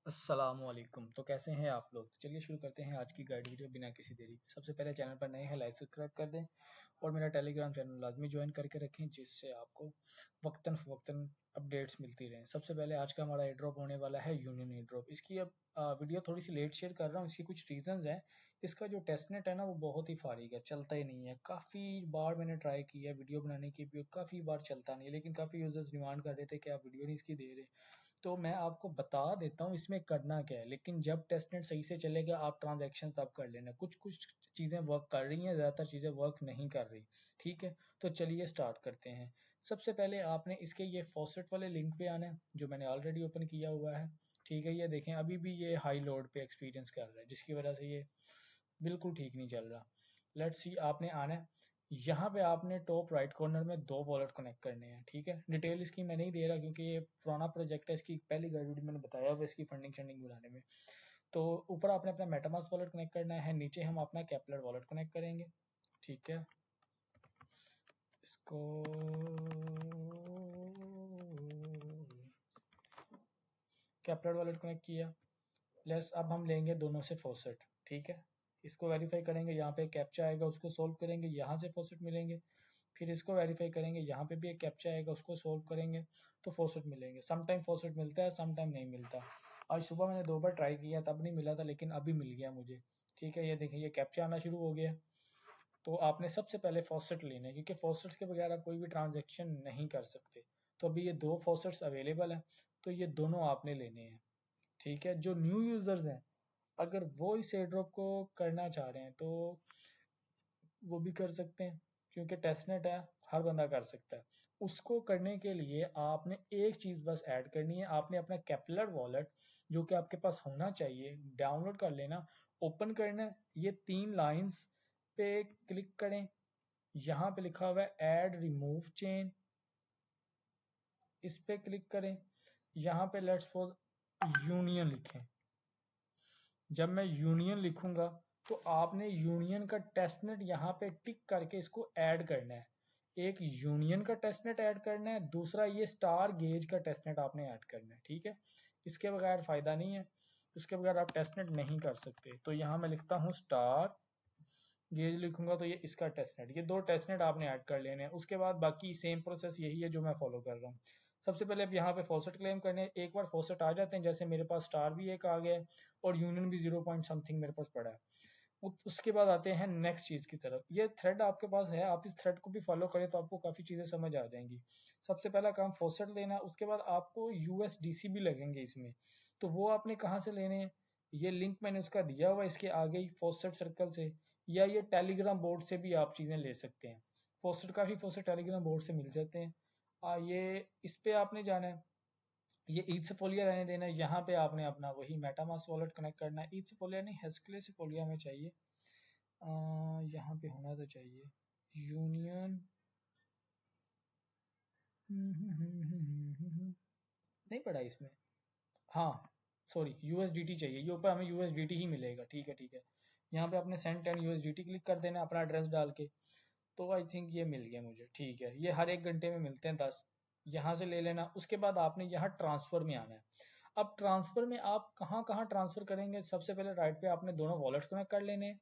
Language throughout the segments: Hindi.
अस्सलामुअलैकुम। तो कैसे हैं आप लोग? तो चलिए शुरू करते हैं आज की गाइड वीडियो बिना किसी देरी के। सबसे पहले चैनल पर नए हैं लाइक सब्सक्राइब कर दें और मेरा टेलीग्राम चैनल लाजमी ज्वाइन करके रखें जिससे आपको वक्तन फ़वक्तन अपडेट्स मिलती रहें। सबसे पहले आज का हमारा एयर ड्रॉप होने वाला है यूनियन एयर ड्रॉप। इसकी अब वीडियो थोड़ी सी लेट शेयर कर रहा हूँ, इसकी कुछ रीजंस हैं। इसका जो टेस्टनेट है ना वो बहुत ही फारिग है, चलता ही नहीं है। काफ़ी बार मैंने ट्राई किया वीडियो बनाने की भी, काफ़ी बार चलता नहीं है, लेकिन काफ़ी यूजर्स डिमांड कर रहे थे कि आप वीडियो नहीं इसकी दे रहे। तो मैं आपको बता देता हूँ इसमें करना क्या है, लेकिन जब टेस्टनेट सही से चलेगा आप ट्रांजैक्शन तब कर लेना। कुछ कुछ चीज़ें वर्क कर रही हैं, ज़्यादातर चीज़ें वर्क नहीं कर रही। ठीक है, तो चलिए स्टार्ट करते हैं। सबसे पहले आपने इसके ये फॉसेट वाले लिंक पे आना है जो मैंने ऑलरेडी ओपन किया हुआ है। ठीक है, ये देखें अभी भी ये हाई लोड पे एक्सपीरियंस कर रहा है जिसकी वजह से ये बिल्कुल ठीक नहीं चल रहा। लेट्स सी, आपने आना है यहाँ पे, आपने टॉप राइट कॉर्नर में दो वॉलेट कनेक्ट करने हैं। ठीक है, डिटेल इसकी मैं नहीं दे रहा क्योंकि ये पुराना प्रोजेक्ट है, इसकी पहली गाइड मैंने बताया हुआ इसकी फंडिंग शंडिंग बनाने में। तो ऊपर आपने अपना मेटामास्क वॉलेट कनेक्ट करना है, नीचे हम अपना केपलर वॉलेट कनेक्ट करेंगे। ठीक है, इसको केपलर वॉलेट कनेक्ट किया। प्लस अब हम लेंगे दोनों से फॉसेट। ठीक है, इसको वेरीफाई करेंगे, यहाँ पे कैप्चा आएगा उसको सोल्व करेंगे, यहाँ से फॉसेट मिलेंगे। फिर इसको वेरीफाई करेंगे, यहाँ पे भी एक कैप्चा आएगा उसको सोल्व करेंगे तो फॉसेट मिलेंगे। सम टाइम फॉसेट मिलता है, सम टाइम नहीं मिलता। आज सुबह मैंने 2 बार ट्राई किया तब नहीं मिला था, लेकिन अभी मिल गया मुझे। ठीक है, ये देखिए ये कैप्चा आना शुरू हो गया। तो आपने सबसे पहले फॉसेट लेने हैं क्योंकि फॉसेट्स के बगैर आप कोई भी ट्रांजेक्शन नहीं कर सकते। तो अभी ये दो फॉसेट्स अवेलेबल हैं, तो ये दोनों आपने लेने हैं। ठीक है, जो न्यू यूजर्स हैं अगर वो इस एयर ड्रॉप को करना चाह रहे हैं तो वो भी कर सकते हैं क्योंकि टेस्टनेट है, हर बंदा कर सकता है। उसको करने के लिए आपने एक चीज़ बस ऐड करनी है, आपने अपना केपलर वॉलेट जो कि आपके पास होना चाहिए डाउनलोड कर लेना, ओपन करना है। ये 3 लाइंस पे क्लिक करें, यहाँ पे लिखा हुआ है ऐड रिमूव चेन, इस पे क्लिक करें। यहाँ पे लेट्स सपोज यूनियन लिखें। जब मैं यूनियन लिखूंगा तो आपने यूनियन का टेस्टनेट यहाँ पे टिक करके इसको ऐड करना है। एक यूनियन का टेस्टनेट ऐड करना है, दूसरा ये स्टार गेज का टेस्टनेट आपने ऐड करना है। ठीक है, इसके बगैर फायदा नहीं है, इसके बगैर आप टेस्टनेट नहीं कर सकते। तो यहाँ मैं लिखता हूँ स्टार गेज, लिखूंगा तो ये इसका टेस्टनेट, ये 2 टेस्टनेट आपने ऐड कर लेने हैं। उसके बाद बाकी सेम प्रोसेस यही है जो मैं फॉलो कर रहा हूँ। सबसे पहले अब यहाँ पे फॉसेट क्लेम करने, एक बार फॉसेट आ जाते हैं, जैसे मेरे पास स्टार भी एक आ गया है और यूनियन भी 0 पॉइंट समथिंग मेरे पास पड़ा है। उसके बाद आते हैं नेक्स्ट चीज की तरफ। ये थ्रेड आपके पास है, आप इस थ्रेड को भी फॉलो करें तो आपको काफी चीजें समझ आ जाएंगी। सबसे पहला काम फॉसेट लेना, उसके बाद आपको यूएसडीसी भी लगेंगे इसमें। तो वो आपने कहाँ से लेने हैं, ये लिंक मैंने उसका दिया हुआ इसके आगे ही फॉसेट सर्कल से, या ये टेलीग्राम बोर्ड से भी आप चीजें ले सकते हैं। फॉसेट, काफी फॉसेट टेलीग्राम बोर्ड से मिल जाते हैं। ये इस पे आपने जाना है, ये ईथसफोलिया रहने देना है। यहाँ पे आपने अपना वही मेटामास्क वॉलेट कनेक्ट करना है। ईथसफोलिया नहीं, हेस्क्लेसफोलिया में चाहिए। यहाँ पे होना तो चाहिए यूनियन, नहीं पड़ा इसमें। हाँ सॉरी, यूएसडीटी चाहिए, ये ऊपर हमें यूएसडीटी ही मिलेगा। ठीक है ठीक है, यहाँ पे आपने सेंड 10 यूएसडीटी क्लिक कर देना अपना एड्रेस डाल के। तो आई थिंक ये मिल गया मुझे। ठीक है, ये हर 1 घंटे में मिलते हैं 10, यहाँ से ले लेना। उसके बाद आपने यहाँ ट्रांसफर में आना है। अब ट्रांसफर में आप कहाँ कहाँ ट्रांसफर करेंगे, सबसे पहले राइट पे आपने दोनों वॉलेट कनेक्ट कर लेने हैं,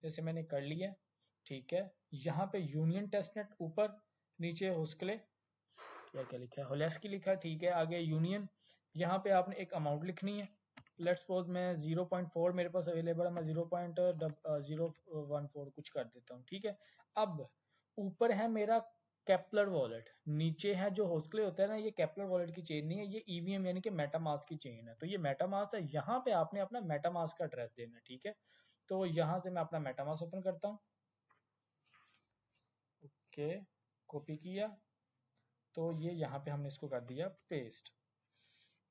जैसे मैंने कर लिया। ठीक है, यहाँ पे यूनियन टेस्टनेट ऊपर, नीचे होस्कले, क्या क्या लिखा है, होलेस्की लिखा है। ठीक है, आगे यूनियन, यहाँ पे आपने एक अमाउंट लिखनी है। लेट्स सपोज मैं 0.4 मेरे पास अवेलेबल है, मैं 0.014 कुछ कर देता हूँ। ठीक है, अब ऊपर है मेरा केपलर वॉलेट, नीचे है जो होस्कले होता है ना, ये केपलर वॉलेट की चेन नहीं है, ये ईवीएम यानी कि मेटामास्क की चेन है। तो ये मेटामास्क है, यहाँ पे आपने अपना मेटामास्क का एड्रेस देना है। ठीक है, तो यहाँ से मैं अपना मेटामास्क ओपन करता हूँ। ओके, कॉपी किया, तो ये यहाँ पे हमने इसको कर दिया पेस्ट।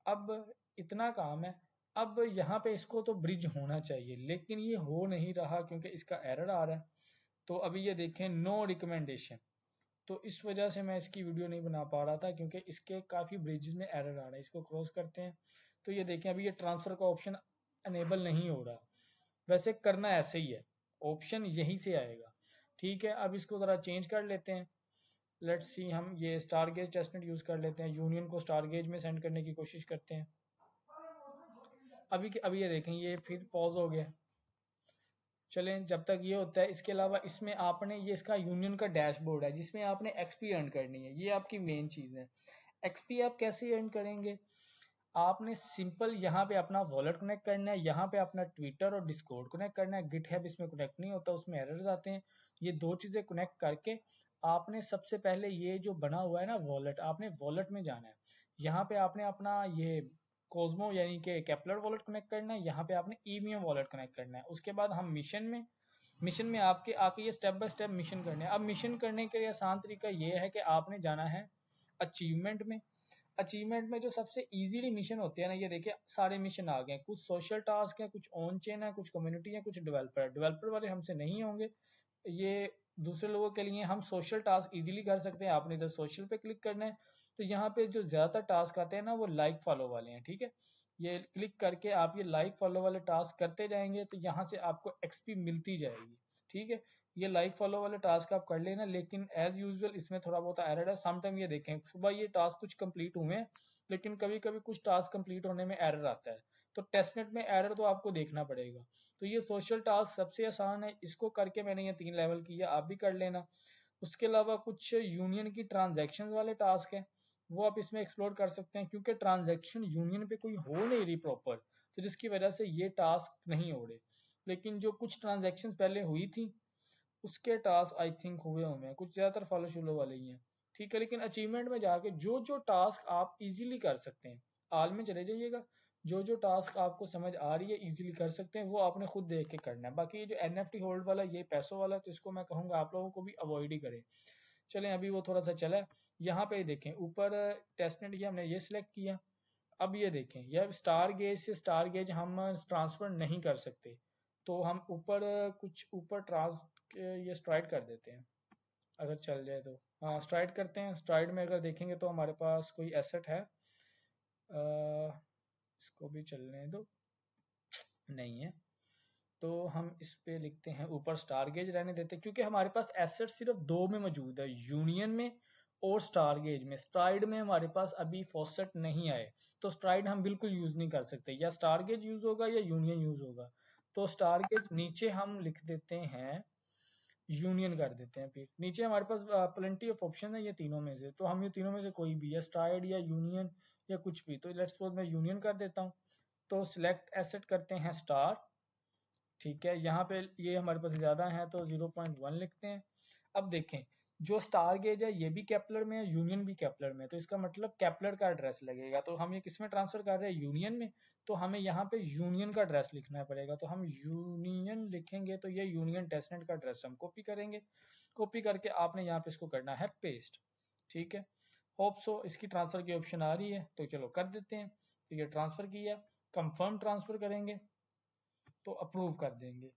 अब इतना काम है। अब यहाँ पे इसको तो ब्रिज होना चाहिए, लेकिन ये हो नहीं रहा क्योंकि इसका एरर आ रहा है। तो अभी ये देखें नो रिकमेंडेशन, तो इस वजह से मैं इसकी वीडियो नहीं बना पा रहा था क्योंकि इसके काफ़ी ब्रिजेस में एरर आ रहा है। इसको क्रॉस करते हैं तो ये देखें अभी ये ट्रांसफ़र का ऑप्शन अनेबल नहीं हो रहा। वैसे करना ऐसे ही है, ऑप्शन यहीं से आएगा। ठीक है, अब इसको ज़रा चेंज कर लेते हैं। लेट्स सी, हम ये स्टार गेज टेस्टनेट यूज़ कर लेते हैं, यूनियन को स्टार गेज में सेंड करने की कोशिश करते हैं। अभी ये देखें, ये फिर पॉज हो गया। चलें, जब तक ये होता है, इसके अलावा इसमें आपने ये इसका यूनियन का डैशबोर्ड है जिसमें आपने एक्सपी अर्न करनी है, ये आपकी मेन चीज़ है। एक्सपी आप कैसे अर्न करेंगे? आपने सिंपल यहाँ पे अपना वॉलेट कनेक्ट करना है, यहाँ पे अपना ट्विटर और डिस्कॉर्ड कनेक्ट करना है। गिटहब इसमें कनेक्ट नहीं होता, उसमें एरर्स आते हैं। ये दो चीज़ें कनेक्ट करके आपने सबसे पहले ये जो बना हुआ है ना वॉलेट, आपने वॉलेट में जाना है। यहाँ पे आपने अपना ये कोजमो यानी कि केपलर वॉलेट कनेक्ट करना है, यहाँ पे आपने ईवीएम वॉलेट कनेक्ट करना है। उसके बाद हम मिशन में आपके आके ये स्टेप बाय स्टेप मिशन करने हैं। अब मिशन करने के लिए आसान तरीका ये है कि आपने जाना है अचीवमेंट में। अचीवमेंट में जो सबसे इजीली मिशन होते हैं ना, ये देखिए सारे मिशन आ गए हैं। कुछ सोशल टास्क है, कुछ ऑन चेन है, कुछ कम्युनिटी है, कुछ डेवलपर है। डेवलपर वाले हमसे नहीं होंगे, ये दूसरे लोगों के लिए। हम सोशल टास्क इजीली कर सकते हैं। आपने इधर सोशल पे क्लिक करना है, तो यहाँ पे जो ज़्यादातर टास्क आते हैं ना वो लाइक फॉलो वाले हैं, ठीक है। ये क्लिक करके आप ये लाइक फॉलो वाले टास्क करते जाएंगे तो यहाँ से आपको एक्सपी मिलती जाएगी, ठीक है। ये लाइक फॉलो वाले टास्क आप कर लेना, लेकिन एज यूजुअल इसमें थोड़ा बहुत एरर है। समटाइम ये देखें सुबह ये टास्क कुछ कंप्लीट हुए हैं, लेकिन कभी कभी कुछ टास्क कंप्लीट होने में एरर आता है, तो टेस्टनेट में एरर तो आपको देखना पड़ेगा। तो ये सोशल टास्क सबसे आसान है, इसको करके मैंने ये 3 लेवल किया, आप भी कर लेना। उसके अलावा कुछ यूनियन की ट्रांजैक्शन वाले टास्क हैं, वो आप इसमें एक्सप्लोर कर सकते हैं, क्योंकि ट्रांजैक्शन यूनियन पे कोई हो नहीं रही प्रॉपर, तो जिसकी वजह से ये टास्क नहीं हो रहे। लेकिन जो कुछ ट्रांजैक्शन पहले हुई थी उसके टास्क आई थिंक हुए होंगे, कुछ ज़्यादातर फॉलो शुलो वाले ही हैं, ठीक है। लेकिन अचीवमेंट में जाके जो जो टास्क आप इजीली कर सकते हैं, आल में चले जाइएगा। जो जो टास्क आपको समझ आ रही है इजीली कर सकते हैं, वो आपने खुद देख के करना है। बाकी ये जो एनएफटी होल्ड वाला ये पैसों वाला, तो इसको मैं कहूँगा आप लोगों को भी अवॉइड ही करें। चलें, अभी वो थोड़ा सा चला है। यहाँ पे देखें ऊपर टेस्टनेट किया हमने, ये सिलेक्ट किया। अब ये देखें, यह स्टार गेज से स्टार गेज हम ट्रांसफर नहीं कर सकते, तो हम ऊपर कुछ ऊपर ट्रांस ये स्ट्राइड कर देते हैं, अगर चल जाए तो। हाँ, स्ट्राइड करते हैं। स्ट्राइड में अगर देखेंगे तो हमारे पास कोई एसेट है, इसको भी चलने दो, नहीं है, तो हम इस पे लिखते हैं ऊपर स्टार गेज रहने देते हैं, क्योंकि हमारे पास एसेट सिर्फ दो में मौजूद है, यूनियन में और स्टार गेज में। स्ट्राइड में हमारे पास अभी फॉसेट नहीं आए, तो स्ट्राइड हम बिल्कुल यूज नहीं कर सकते। या स्टार गेज यूज होगा या यूनियन यूज होगा। तो स्टार गेज नीचे हम लिख देते हैं, यूनियन कर देते हैं। फिर नीचे हमारे पास प्लेंटी ऑफ ऑप्शन है ये तीनों में से, तो हम ये तीनों में से कोई भी, या स्ट्राइड या यूनियन या कुछ भी। तो लेट्स सपोज मैं यूनियन कर देता हूँ, तो सिलेक्ट एसेट करते हैं स्टार, ठीक है। यहाँ पे ये हमारे पास ज़्यादा है तो 0.1 लिखते हैं। अब देखें, जो स्टार गेज है ये भी केपलर में है, यूनियन भी केपलर में है, तो इसका मतलब केपलर का एड्रेस लगेगा। तो हम ये किस में ट्रांसफर कर रहे हैं? यूनियन में। तो हमें यहाँ पे यूनियन का एड्रेस लिखना पड़ेगा, तो हम यूनियन लिखेंगे, तो ये यूनियन टेस्टनेट का एड्रेस हम कॉपी करेंगे। कॉपी करके आपने यहाँ पे इसको करना है पेस्ट, ठीक है। होप सो इसकी ट्रांसफर की ऑप्शन आ रही है, तो चलो कर देते हैं। तो ये ट्रांसफर किया, कंफर्म ट्रांसफर करेंगे तो अप्रूव कर देंगे।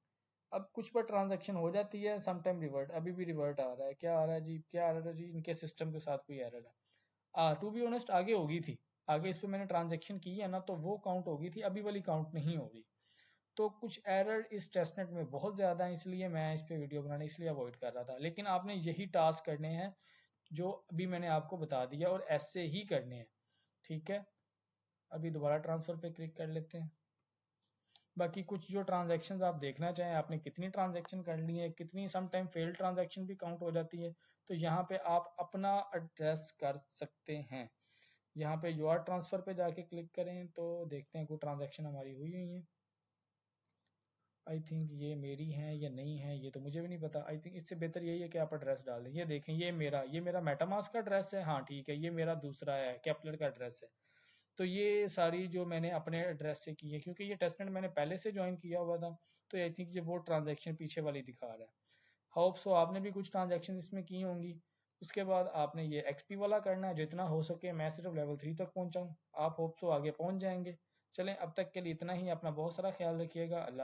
अब कुछ पर ट्रांजैक्शन हो जाती है, समटाइम रिवर्ट, अभी भी रिवर्ट आ रहा है। क्या आ रहा है जी, क्या आ रहा है जी? इनके सिस्टम के साथ कोई एरर है। टू बी ऑनेस्ट आगे होगी थी, आगे इस पे मैंने ट्रांजैक्शन की है ना, तो वो काउंट होगी थी, अभी वाली काउंट नहीं होगी। तो कुछ एरर इस टेस्टनेट में बहुत ज़्यादा है, इसलिए मैं इस पे वीडियो बनाने इसलिए अवॉइड कर रहा था। लेकिन आपने यही टास्क करने हैं जो अभी मैंने आपको बता दिया, और ऐसे ही करने हैं, ठीक है। अभी दोबारा ट्रांसफर पे क्लिक कर लेते हैं। बाकी कुछ जो ट्रांजैक्शंस आप देखना चाहें, आपने कितनी ट्रांजैक्शन कर ली है, कितनी सम टाइम फेल्ड ट्रांजैक्शन भी काउंट हो जाती है, तो यहाँ पे आप अपना एड्रेस कर सकते हैं। यहाँ पे योर ट्रांसफर पे जाके क्लिक करें तो देखते हैं कोई ट्रांजैक्शन हमारी हुई हुई है। आई थिंक ये मेरी है या नहीं है ये तो मुझे भी नहीं पता। आई थिंक इससे बेहतर यही है कि आप एड्रेस डाल दें। ये देखें, ये मेरा मेटामास्क का एड्रेस है, हाँ ठीक है, ये मेरा दूसरा है, केपलर का एड्रेस है। तो ये सारी जो मैंने अपने एड्रेस से की है, क्योंकि ये टेस्टनेट मैंने पहले से ज्वाइन किया हुआ था, तो आई थिंक ये वो ट्रांजैक्शन पीछे वाली दिखा रहा है। होप सो आपने भी कुछ ट्रांजैक्शन इसमें की होंगी। उसके बाद आपने ये एक्सपी वाला करना है, जितना हो सके। मैं सिर्फ लेवल 3 तक पहुंचा हूँ, आप होप सो आगे पहुंच जाएंगे। चलें, अब तक के लिए इतना ही। अपना बहुत सारा ख्याल रखिएगा। अल्लाह